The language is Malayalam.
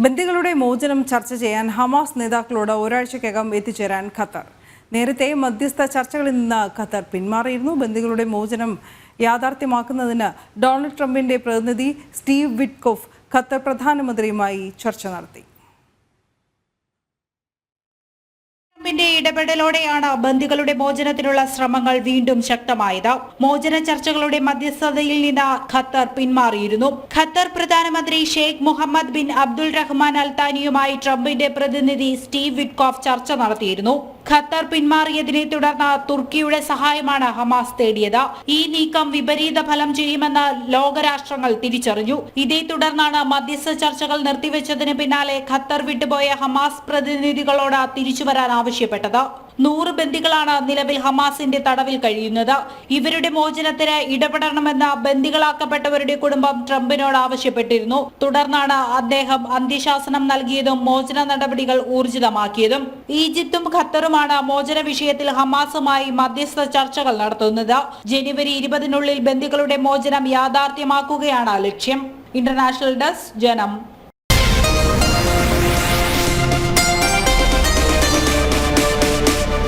ബന്ദികളുടെ മോചനം ചർച്ച ചെയ്യാൻ ഹമാസ് നേതാക്കളോട് ഒരാഴ്ചയ്ക്കകം എത്തിച്ചേരാൻ ഖത്തർ. നേരത്തെ മധ്യസ്ഥ ചർച്ചകളിൽ നിന്ന് ഖത്തർ പിന്മാറിയിരുന്നു. ബന്ദികളുടെ മോചനം യാഥാർത്ഥ്യമാക്കുന്നതിന് ഡൊണാൾഡ് ട്രംപിന്റെ പ്രതിനിധി സ്റ്റീവ് വിറ്റ്കോഫ് ഖത്തർ പ്രധാനമന്ത്രിയുമായി ചർച്ച നടത്തി. ട്രംപിന്റെ ഇടപെടലോടെയാണ് ബന്ദികളുടെ മോചനത്തിനുള്ള ശ്രമങ്ങൾ വീണ്ടും ശക്തമായത്. മോചന ചർച്ചകളുടെ മധ്യസ്ഥതയിൽ നിന്ന് ഖത്തർ പിന്മാറിയിരുന്നു. ഖത്തർ പ്രധാനമന്ത്രി ഷെയ്ഖ് മുഹമ്മദ് ബിൻ അബ്ദുൾ റഹ്മാൻ അൽ താനിയുമായി ട്രംപിന്റെ പ്രതിനിധി സ്റ്റീവ് വിറ്റ്കോഫ് ചർച്ച നടത്തിയിരുന്നു. ഖത്തർ പിന്മാറിയതിനെ തുടർന്ന് തുർക്കിയുടെ സഹായമാണ് ഹമാസ് തേടിയത്. ഈ നീക്കം വിപരീത ഫലം ചെയ്യുമെന്ന് ലോകരാഷ്ട്രങ്ങൾ തിരിച്ചറിഞ്ഞു. ഇതേ തുടർന്നാണ് മധ്യസ്ഥ ചർച്ചകൾ നിർത്തിവെച്ചതിന് പിന്നാലെ ഖത്തർ വിട്ടുപോയ ഹമാസ് പ്രതിനിധികളോട് തിരിച്ചുവരാൻ ആവശ്യപ്പെട്ടത്. 100 ബന്ദികളാണ് നിലവിൽ ഹമാസിന്റെ തടവിൽ കഴിയുന്നത്. ഇവരുടെ മോചനത്തിന് ഇടപെടണമെന്ന് ബന്ദികളാക്കപ്പെട്ടവരുടെ കുടുംബം ട്രംപിനോട് ആവശ്യപ്പെട്ടിരുന്നു. തുടർന്നാണ് അദ്ദേഹം അന്ത്യശാസനം നൽകിയതും മോചന നടപടികൾ ഊർജിതമാക്കിയതും. ഈജിപ്തും ഖത്തറുമാണ് മോചന വിഷയത്തിൽ ഹമാസുമായി മധ്യസ്ഥ ചർച്ചകൾ നടത്തുന്നത്. ജനുവരി 20-നുള്ളിൽ ബന്ദികളുടെ മോചനം യാഥാർത്ഥ്യമാക്കുകയാണ് ലക്ഷ്യം. ഇന്റർനാഷണൽ ഡെസ്ക്, ജനം.